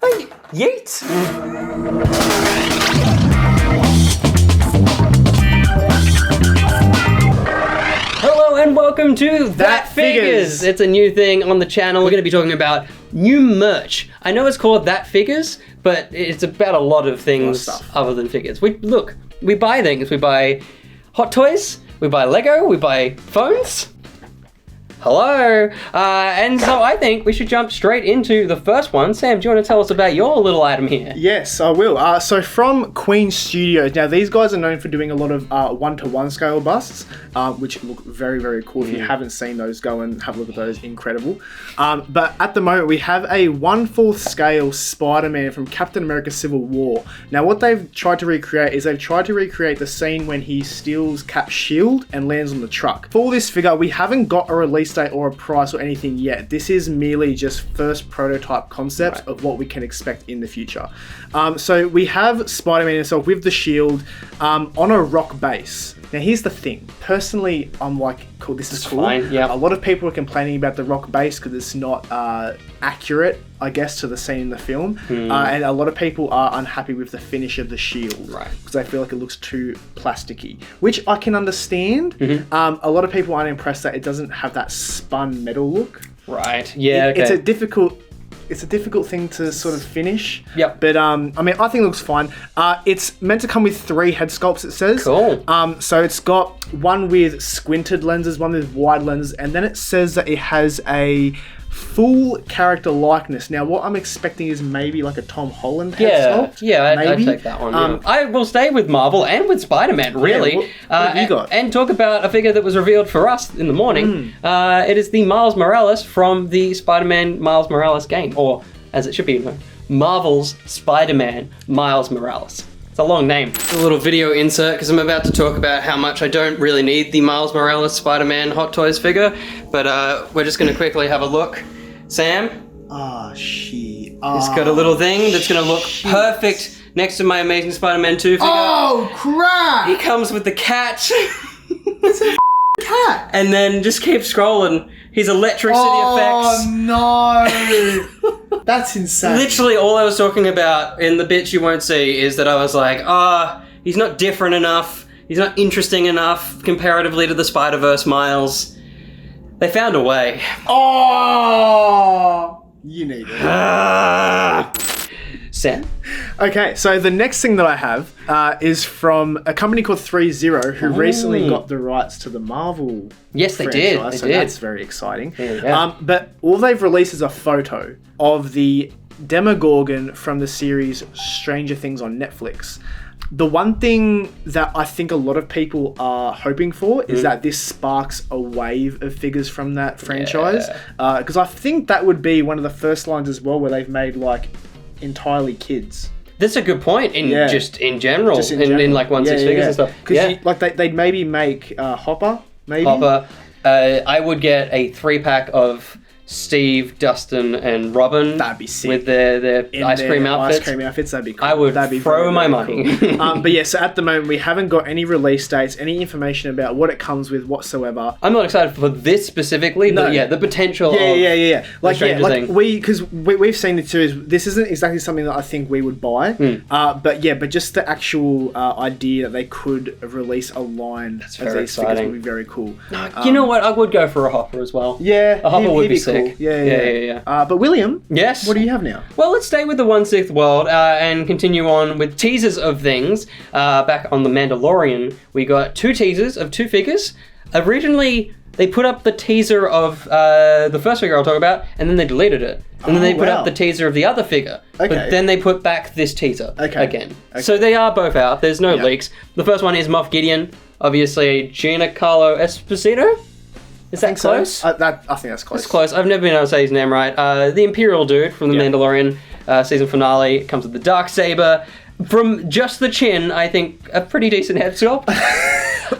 Hey, yeet! Hello and welcome to That Figures! It's a new thing on the channel. We're going to be talking about new merch. I know it's called That Figures, but it's about a lot of things other than figures. We buy things. We buy hot toys, we buy Lego, we buy phones. Hello, and so I think we should jump straight into the first one. Sam, do you want to tell us about your little item here? Yes, I will. So from Queen Studios, now these guys are known for doing a lot of 1-to-1 scale busts, which look very, very cool. If you haven't seen those, go and have a look at those. Incredible. But at the moment, we have a 1/4 scale Spider-Man from Captain America Civil War. Now, what they've tried to recreate is they've tried to recreate the scene when he steals Cap's shield and lands on the truck. For this figure, we haven't got a release date or a price or anything yet. This is merely just first prototype concepts of what we can expect in the future. So we have Spider-Man himself with the shield on a rock base. Now here's the thing. Personally, I'm like, cool, this is cool. Fine, yeah. A lot of people are complaining about the rock base because it's not accurate, I guess, to the scene in the film. And a lot of people are unhappy with the finish of the shield. Right. Because they feel like it looks too plasticky, which I can understand. A lot of people aren't impressed that it doesn't have that spun metal look. Right, yeah, okay. It's a difficult thing to sort of finish. Yep. But I mean, I think it looks fine. It's meant to come with 3 head sculpts, it says. Cool. So it's got one with squinted lenses, one with wide lenses, and then it says that it has a full character likeness. Now, what I'm expecting is maybe like a Tom Holland head sculpt. Yeah, I'd take that one. I will stay with Marvel and with Spider-Man, really. what have you got? And talk about a figure that was revealed for us in the morning. It is the Miles Morales from the Spider-Man Miles Morales game, or as it should be known, Marvel's Spider-Man Miles Morales. It's a long name. A little video insert because I'm about to talk about how much I don't really need the Miles Morales Spider-Man Hot Toys figure, but we're just going to quickly have a look. Sam? It's got a little thing that's going to look perfect next to my Amazing Spider-Man 2 figure. Oh, crap! He comes with the cat. It's a cat! And then just keep scrolling. His electricity effects. Oh, no! That's insane. Literally all I was talking about in the bits you won't see is that I was like, he's not different enough. He's not interesting enough comparatively to the Spider-Verse Miles. They found a way. Oh! You need it. Sam? Okay, so the next thing that I have is from a company called 30, who recently got the rights to the Marvel Yes, they franchise, did. so that's very exciting. Yeah. But all they've released is a photo of the Demogorgon from the series Stranger Things on Netflix. The one thing that I think a lot of people are hoping for is that this sparks a wave of figures from that franchise. Because I think that would be one of the first lines as well where they've made like entirely kids. That's a good point in general. Just in general. In like 1/6 figures and stuff. Because they'd maybe make Hopper, maybe. I would get a 3-pack of Steve, Dustin, and Robin. That'd be sick. With their ice cream outfits. That'd be cool. I would throw my money. Cool. But yeah, so at the moment we haven't got any release dates, any information about what it comes with whatsoever. I'm not excited for this specifically, but yeah, the potential of Like we've seen the series. This isn't exactly something that I think we would buy. But just the actual idea that they could release a line of these figures would be very cool. You know what? I would go for a Hopper as well. Yeah, a Hopper would be sick. Cool. Yeah. But William, yes, what do you have now? Well, let's stay with the 1/6 world and continue on with teasers of things. Back on The Mandalorian, we got 2 teasers of 2 figures. Originally, they put up the teaser of the first figure I'll talk about, and then they deleted it. And then they put up the teaser of the other figure. Okay. But then they put back this teaser again. Okay. So they are both out. There's no leaks. The first one is Moff Gideon, obviously Giancarlo Esposito. Is that close? I think that's close. It's close. I've never been able to say his name right. The Imperial dude from The Mandalorian season finale comes with the Darksaber. From just the chin, I think a pretty decent head sculpt.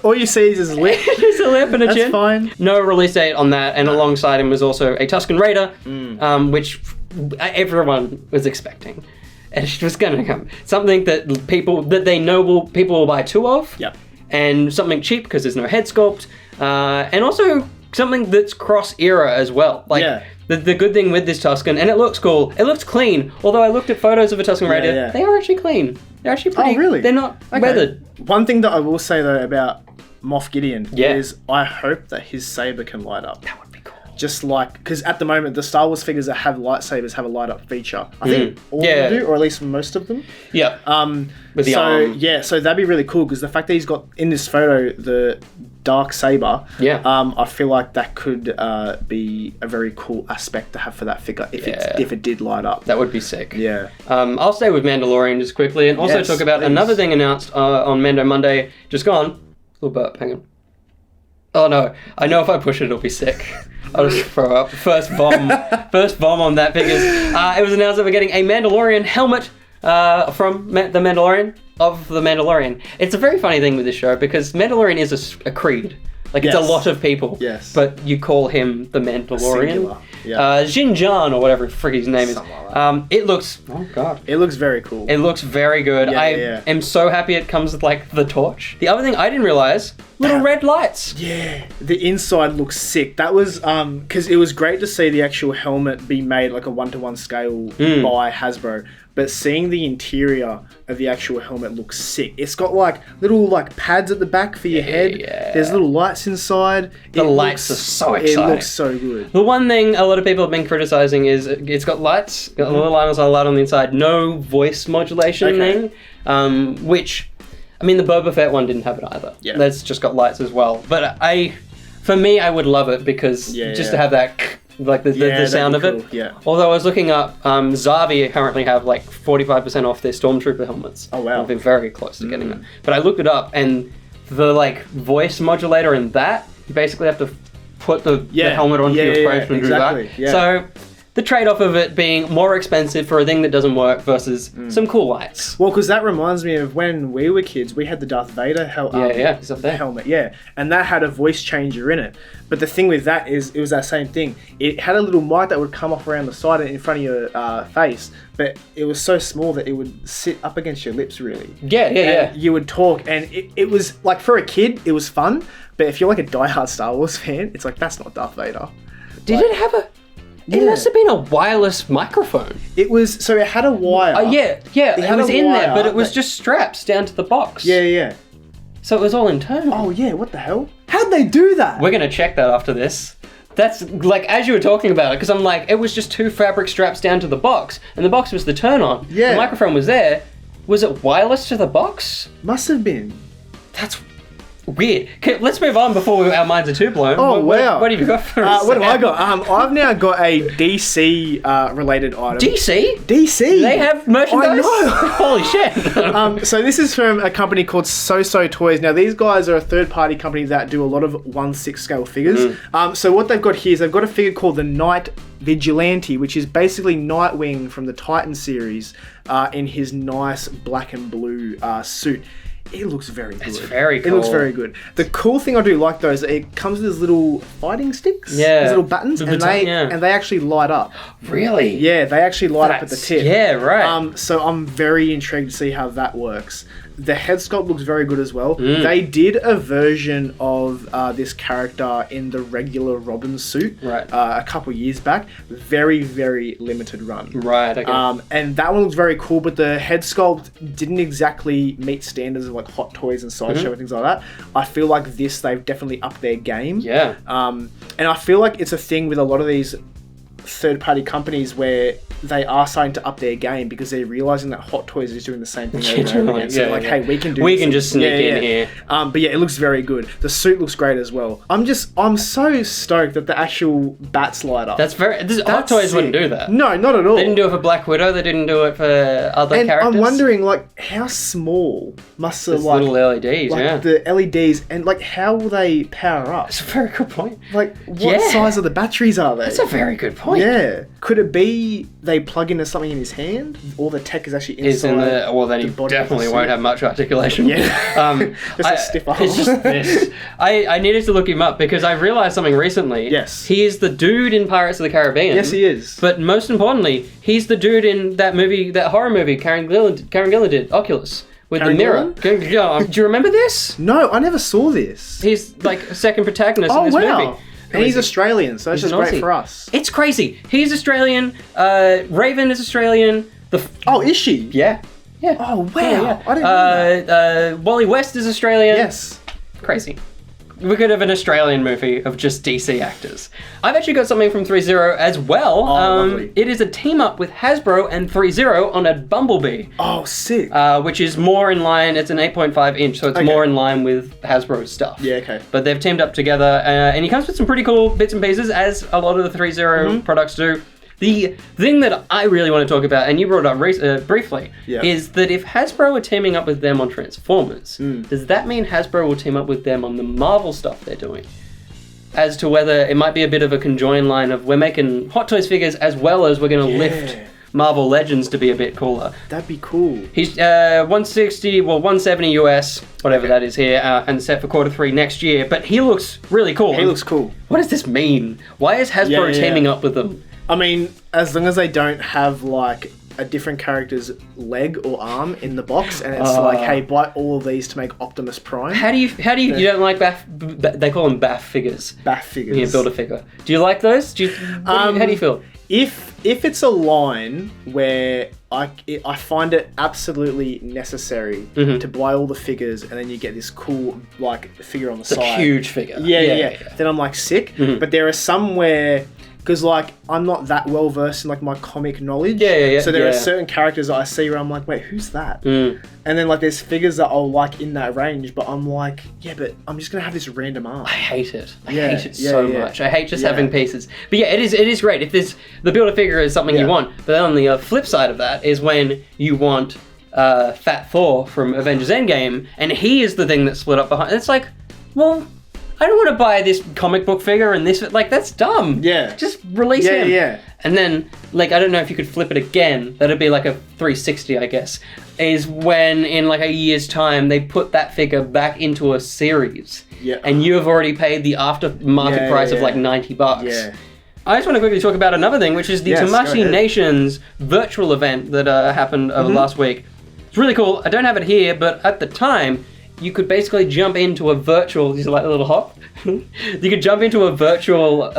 All you see is his lip. Just a lip and a chin. That's fine. No release date on that, and alongside him was also a Tusken Raider, which everyone was expecting. And it was going to come. Something that people will buy 2 of. Yep. And something cheap because there's no head sculpt. And also something that's cross-era as well. Like, The good thing with this Tusken, and it looks cool, it looks clean. Although I looked at photos of a Tusken Raider, they are actually clean. They're actually pretty. Oh, really? They're not weathered. One thing that I will say though about Moff Gideon is I hope that his saber can light up. That would be cool. Just like, because at the moment the Star Wars figures that have lightsabers have a light up feature. I think all of them do, or at least most of them. Yeah. With the arm. Yeah, so that'd be really cool because the fact that he's got in this photo the dark saber. Yeah. I feel like that could be a very cool aspect to have for that figure if it did light up. That would be sick. Yeah. I'll stay with Mandalorian just quickly and also talk about another thing announced on Mando Monday. Just gone. Little burp. Hang on. Oh no! I know if I push it, it'll be sick. I'll just throw up. First bomb on that figures. It was announced that we're getting a Mandalorian helmet from the Mandalorian of the Mandalorian. It's a very funny thing with this show because Mandalorian is a creed. Like, it's a lot of people. Yes. But you call him the Mandalorian. Singular. Yeah. Xinjiang, or whatever frig his name is. Like it looks... Oh, God. It looks very cool. It looks very good. I am so happy it comes with, like, the torch. The other thing I didn't realise, little red lights. Yeah. The inside looks sick. That was... Because it was great to see the actual helmet be made, like, a 1-to-1 scale by Hasbro. But seeing the interior of the actual helmet looks sick. It's got like little like pads at the back for your head. Yeah. There's little lights inside. The lights are so exciting. It looks so good. The one thing a lot of people have been criticizing is it's got lights, got a little light on the inside, no voice modulation thing, which, I mean, the Boba Fett one didn't have it either. Yeah. That's just got lights as well. But for me, I would love it because just to have that... Like the sound of it. Yeah. Although I was looking up, Zavi currently have like 45% off their Stormtrooper helmets. Oh wow. I've been very close to getting them. But I looked it up and the like voice modulator in that, you basically have to put the helmet onto your face and do that. Yeah. So the trade-off of it being more expensive for a thing that doesn't work versus some cool lights. Well, because that reminds me of when we were kids, we had the Darth Vader he's up there. helmet, and that had a voice changer in it. But the thing with that is, it was that same thing. It had a little mic that would come off around the side and in front of your face, but it was so small that it would sit up against your lips, really. Yeah. You would talk, and it was, like, for a kid, it was fun, but if you're, like, a diehard Star Wars fan, it's like, that's not Darth Vader. Did it have a... It must have been a wireless microphone. It was, so it had a wire. It was in there, but it was just straps down to the box. Yeah. So it was all internal. Oh yeah, what the hell? How'd they do that? We're gonna check that after this. That's, like, as you were talking about it, because I'm like, it was just 2 fabric straps down to the box, and the box was the turn-on. Yeah. The microphone was there. Was it wireless to the box? Must have been. That's... weird. Okay, let's move on before our minds are too blown. Oh, wow. What have you got for us? What have I got? I've now got a DC related item. DC? DC? They have merchandise? I know. Holy shit. So this is from a company called So Toys. Now, these guys are a third-party company that do a lot of 1/6 scale figures. So what they've got here is they've got a figure called the Night Vigilante, which is basically Nightwing from the Titan series in his nice black and blue suit. It looks very good. It's very cool. It looks very good. The cool thing I do like though is that it comes with these little fighting sticks. Yeah. These little buttons, and they actually light up. Really? Yeah, they actually light up at the tip. Yeah, right. So I'm very intrigued to see how that works. The head sculpt looks very good as well. They did a version of this character in the regular Robin suit a couple years back. Very, very limited run. Right, okay. And that one looks very cool, but the head sculpt didn't exactly meet standards of like Hot Toys and Sideshow and things like that. I feel like they've definitely upped their game. Yeah. And I feel like it's a thing with a lot of these third-party companies where they are starting to up their game because they're realizing that Hot Toys is doing the same thing over and over again. So hey, we can just sneak in here. But yeah, it looks very good. The suit looks great as well. I'm so stoked that the actual bats light up. Hot Toys wouldn't do that. No, not at all. They didn't do it for Black Widow. They didn't do it for other characters. I'm wondering, like, how small must the little LEDs, the LEDs, and like how will they power up? That's a very good point. Like, what size of the batteries are they? That's a very good point. Yeah. Could it be they plug into something in his hand? Or the tech is actually inside then he definitely won't have much articulation. Yeah. Just a stiff arm. It's just this. I needed to look him up because I realised something recently. Yes. He is the dude in Pirates of the Caribbean. Yes, he is. But most importantly, he's the dude in that movie, that horror movie Karen Gillan did, Oculus. With Karen the mirror. Do you remember this? No, I never saw this. He's like a second protagonist in this movie. And he's Australian, so that's He's just an great Aussie. for us. It's crazy. He's Australian. Raven is Australian. Oh, is she? Yeah. Oh, wow. Yeah. I didn't know that. Wally West is Australian. Yes. Crazy. We could have an Australian movie of just DC actors. I've actually got something from 3.0 as well. Lovely. It is a team up with Hasbro and 3.0 on a Bumblebee. Oh, sick. Which is more in line, it's an 8.5 inch, so it's more in line with Hasbro's stuff. Yeah, okay. But they've teamed up together, and he comes with some pretty cool bits and pieces, as a lot of the 3.0 products do. The thing that I really want to talk about, and you brought it up briefly, is that if Hasbro are teaming up with them on Transformers, does that mean Hasbro will team up with them on the Marvel stuff they're doing? As to whether it might be a bit of a conjoined line of we're making Hot Toys figures as well as we're going to lift Marvel Legends to be a bit cooler. That'd be cool. He's 170 US, whatever that is here, and set for Q3 next year, but he looks really cool. He looks cool. What does this mean? Why is Hasbro teaming up with them? I mean, as long as they don't have, like, a different character's leg or arm in the box, and it's like, hey, buy all of these to make Optimus Prime. How do you you don't like they call them BAF figures. BAF figures. Yeah, build a figure. Do you like those? How do you feel? If it's a line where I find it absolutely necessary to buy all the figures, and then you get this cool, like, figure on the side. It's a huge figure. Yeah. Then I'm like, sick. But there are some where, because, like, I'm not that well versed in, like, my comic knowledge. Yeah. So there are certain characters that I see where I'm like, wait, who's that? And then, like, there's figures that I'll like in that range, but I'm like, yeah, but I'm just gonna have this random arm. I hate it. I Yeah, hate it so yeah. much. I hate just having pieces. But yeah, it is great. If the Build-A-Figure is something you want, but then on the flip side of that is when you want Fat Thor from Avengers Endgame, and he is the thing that's split up behind. It's like, well, I don't want to buy this comic book figure and this, like, that's dumb. Yeah. Just release him. Yeah. And then, like, I don't know if you could flip it again. That'd be like a 360, I guess. Is when, in like a year's time, they put that figure back into a series. Yeah. And you have already paid the aftermarket price of like $90. Yeah. I just want to quickly talk about another thing, which is the Tamashii Nations virtual event that happened over last week. It's really cool. I don't have it here, but at the time, you could basically jump into a virtual, you like a little hop? You could jump into a virtual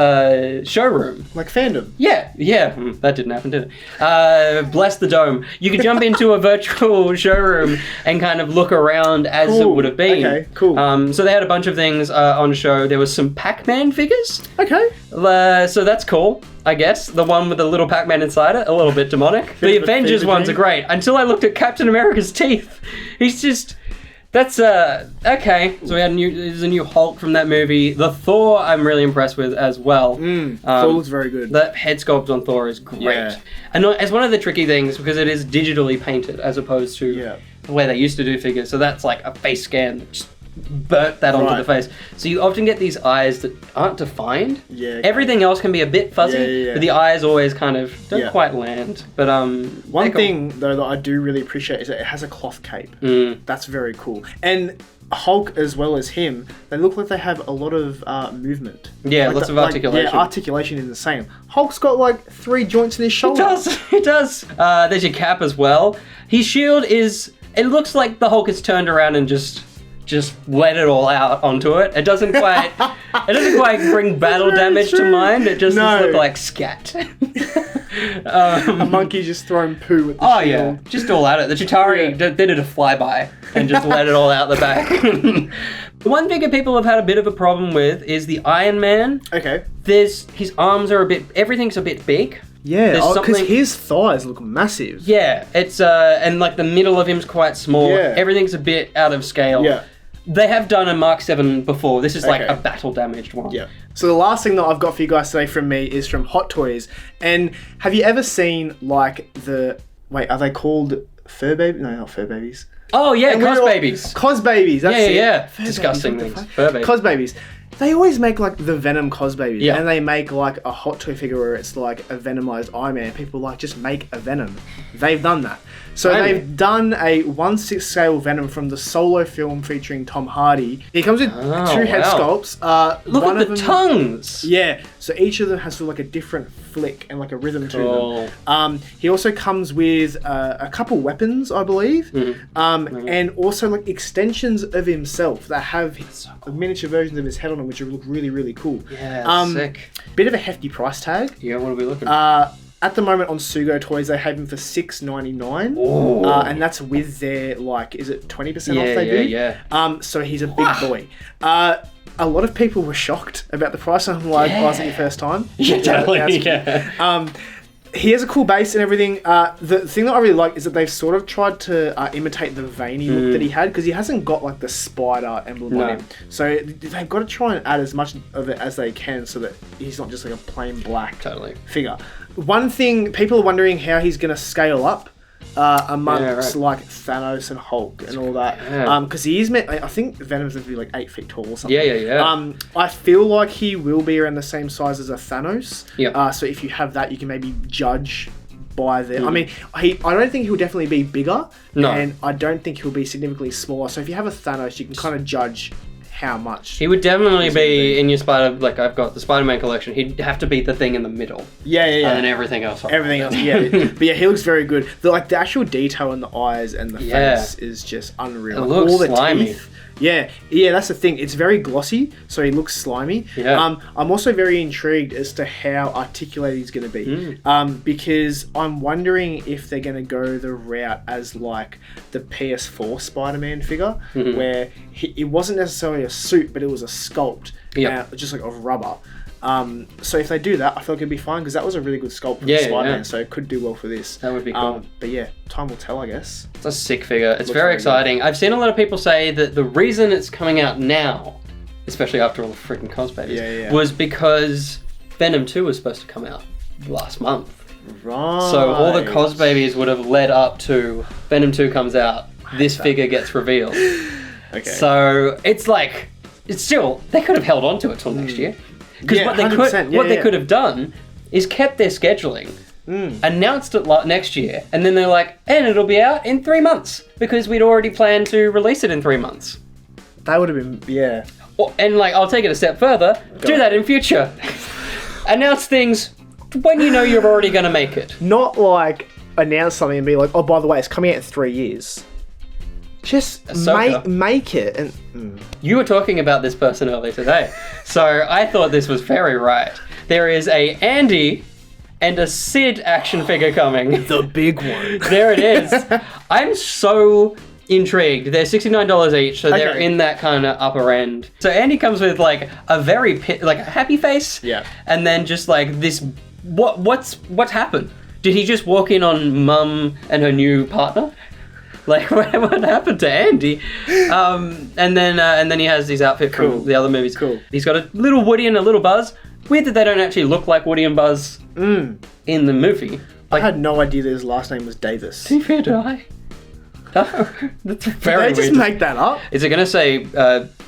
showroom. Like fandom. Yeah, that didn't happen, did it? Bless the dome. You could jump into a virtual showroom and kind of look around as it would have been. Okay, cool. So they had a bunch of things on show. There was some Pac-Man figures. Okay. So that's cool, I guess. The one with the little Pac-Man inside it, a little bit demonic. The Avengers ones are great. Until I looked at Captain America's teeth. He's just... That's, okay. So we had there's a new Hulk from that movie. The Thor I'm really impressed with as well. Thor looks very good. The head sculpt on Thor is great. Yeah. And it's one of the tricky things because it is digitally painted as opposed to the way they used to do figures. So that's like a face scan that just burnt that onto the face. So you often get these eyes that aren't defined. Yeah. Okay. Everything else can be a bit fuzzy, but the eyes always kind of don't quite land. But one thing though that I do really appreciate is that it has a cloth cape. That's very cool. And Hulk as well as him, they look like they have a lot of movement. Yeah, like lots of articulation. Yeah, articulation is the same. Hulk's got like 3 joints in his shoulder. It does. There's your cap as well. His shield is. It looks like the Hulk has turned around and just let it all out onto it. It doesn't quite bring battle damage to mind. It just looks like scat. A monkey just throwing poo at the shield. Yeah, just all at it. The Chitauri they did a flyby and just let it all out the back. The one figure people have had a bit of a problem with is the Iron Man. Okay. His arms are everything's a bit big. Yeah, because his thighs look massive. Yeah, it's and like the middle of him's quite small. Yeah. Everything's a bit out of scale. Yeah. They have done a Mark 7 before. This is like a battle damaged one. Yeah. So the last thing that I've got for you guys today from me is from Hot Toys. And have you ever seen like are they called fur babies? No, not fur babies. Oh yeah, cos babies. Cos babies, that's it. Yeah. Disgusting things. Fur babies. Cos babies. They always make like the Venom cos babies. Yeah. And they make like a Hot Toy figure where it's like a Venomized Iron Man. People like, just make a Venom. they've done that. So they've done a 1/6 scale Venom from the Solo film featuring Tom Hardy. He comes with 2 head sculpts. Look one at of the them, tongues. Yeah, so each of them has sort of like a different flick and like a rhythm to them. He also comes with a couple weapons, I believe, and also like extensions of himself that have miniature versions of his head on them, which look really, really cool. Yeah, sick. Bit of a hefty price tag. Yeah, what are we looking at? At the moment on Sugo Toys, they have him for $6.99, and that's with their is it 20% off they do? Yeah. So he's a big boy. A lot of people were shocked about the price. I'm like, was it your first time? Yeah, totally. Yeah. He has a cool base and everything. The thing that I really like is that they've sort of tried to imitate the veiny look that he had, because he hasn't got like the spider emblem on him. So they've got to try and add as much of it as they can so that he's not just like a plain black figure. One thing, people are wondering how he's going to scale up amongst like Thanos and Hulk and all that. Because he is meant, I think Venom's meant to be like 8 feet tall or something. Yeah. I feel like he will be around the same size as a Thanos. Yeah. So if you have that, you can maybe judge by the... I mean, I don't think he'll definitely be bigger. No. And I don't think he'll be significantly smaller. So if you have a Thanos, you can kind of judge how much. He would definitely be in your Spider... Like, I've got the Spider-Man collection. He'd have to be the thing in the middle. Yeah. And then everything else. Everything else, yeah. But yeah, he looks very good. The actual detail in the eyes and the face is just unreal. It looks all the slimy. teeth. Yeah, that's the thing. It's very glossy, so he looks slimy. Yeah. I'm also very intrigued as to how articulated he's going to be. Because I'm wondering if they're going to go the route as like the PS4 Spider-Man figure, where it wasn't necessarily a suit, but it was a sculpt, just like of rubber. So if they do that, I feel like it'd be fine, because that was a really good sculpt for Spider-Man, so it could do well for this. That would be cool. But yeah, time will tell, I guess. It's a sick figure. It's very exciting. I've seen a lot of people say that the reason it's coming out now, especially after all the freaking cosplays, was because Venom 2 was supposed to come out last month. Right. So all the cos babies would have led up to Venom 2 comes out, this figure gets revealed. Okay. So it's like, it's still, they could have held on to it till next year. Because what they could have done is kept their scheduling, announced it next year, and then they're like, and it'll be out in 3 months, because we'd already planned to release it in 3 months. That would have been, And like, I'll take it a step further, do that in future. Announce things when you know you're already going to make it. Not like announce something and be like, oh, by the way, it's coming out in 3 years. Just make it. And You were talking about this person earlier today, so I thought this was very right. There is a Andy and a Sid action figure coming. The big one. There it is. I'm so intrigued. They're $69 each, so they're in that kind of upper end. So Andy comes with like a very a happy face, and then just like this. What's happened? Did he just walk in on Mum and her new partner? Like, what happened to Andy? And then he has his outfit from the other movies. Cool. He's got a little Woody and a little Buzz. Weird that they don't actually look like Woody and Buzz in the movie. Like, I had no idea that his last name was Davis. Did he die? No, that's very weird. Did they just make that up? Is it going to say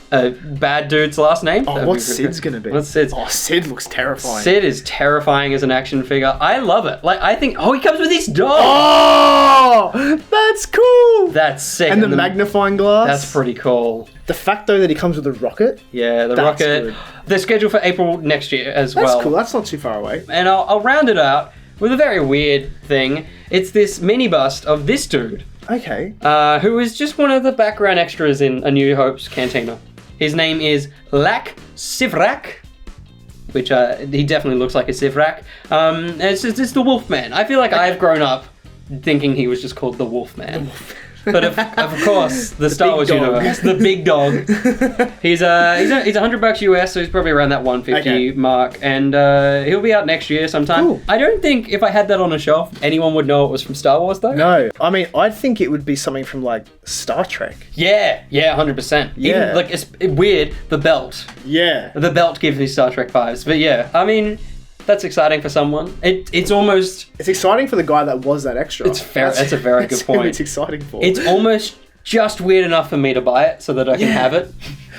a bad dude's last name? Oh, what's Sid's going to be? What's Sid's? Oh, Sid looks terrifying. Sid is terrifying as an action figure. I love it. Like, I think... Oh, he comes with his dog! Oh! That's cool! That's sick. And the magnifying glass? That's pretty cool. The fact, though, that he comes with a rocket? Yeah, the rocket. Good. They're scheduled for April next year as well. That's cool. That's not too far away. And I'll round it out with a very weird thing. It's this mini bust of this dude. Okay. Who is just one of the background extras in A New Hope's Cantina. His name is Lak Sivrak, which he definitely looks like a Sivrak. It's the Wolfman. I feel like I've grown up thinking he was just called the Wolfman. But of course, the Star Wars universe, the big dog. He's $100 US, so he's probably around that 150 mark, and he'll be out next year sometime. Cool. I don't think if I had that on a shelf, anyone would know it was from Star Wars, though. No, I mean, I'd think it would be something from like Star Trek. Yeah, 100%. Yeah, even, like it's weird. The belt. Yeah, the belt gives me Star Trek vibes, but yeah, I mean. That's exciting for someone. It's almost... It's exciting for the guy that was that extra. That's a very good point. It's exciting for. It's almost just weird enough for me to buy it so that I can have it.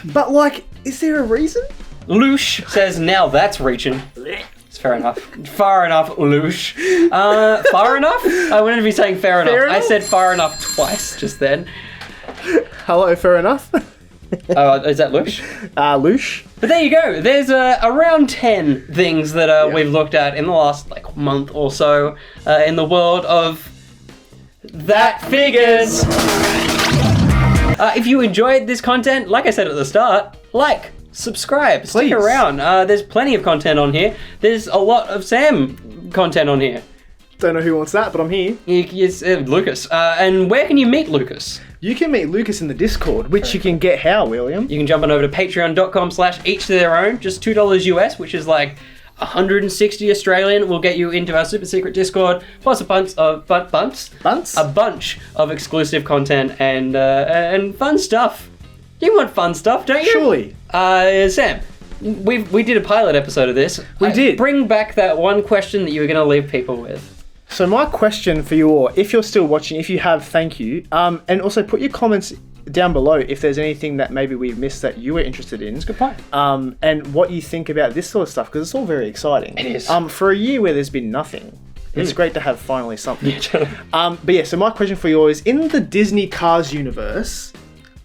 But like, is there a reason? Loosh says, now that's reaching. It's fair enough. Far enough, Loosh. Far enough? I wanted to be saying fair enough. I said far enough twice just then. Hello, fair enough. Is that Loosh? Loosh. But there you go. There's around 10 things that we've looked at in the last month or so in the world of That Figures. If you enjoyed this content, like I said at the start, subscribe, stick around. There's plenty of content on here. There's a lot of Sam content on here. Don't know who wants that, but I'm here. It's Lucas. And where can you meet Lucas? You can meet Lucas in the Discord, which you can get how, William? You can jump on over to patreon.com/each to their own, just $2 US, which is 160 Australian will get you into our super secret Discord, plus a bunch of exclusive content and fun stuff. You want fun stuff, don't you? Surely. Sam, we did a pilot episode of this. We did. Bring back that one question that you were going to leave people with. So my question for you all, if you're still watching, if you have, thank you. And also put your comments down below if there's anything that maybe we've missed that you were interested in. That's a good point. And what you think about this sort of stuff, because it's all very exciting. It is. For a year where there's been nothing, it's great to have finally something. But yeah, so my question for you all is, in the Disney Cars universe,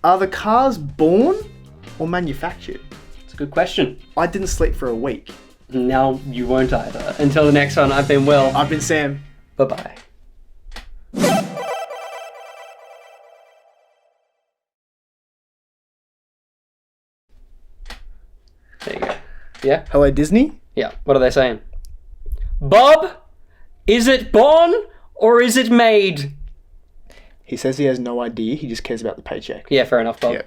are the cars born or manufactured? It's a good question. I didn't sleep for a week. Now you won't either. Until the next one, I've been Will. I've been Sam. Bye-bye. There you go. Yeah? Hello, Disney? Yeah. What are they saying? Bob, is it born or is it made? He says he has no idea. He just cares about the paycheck. Yeah, fair enough, Bob. Yeah.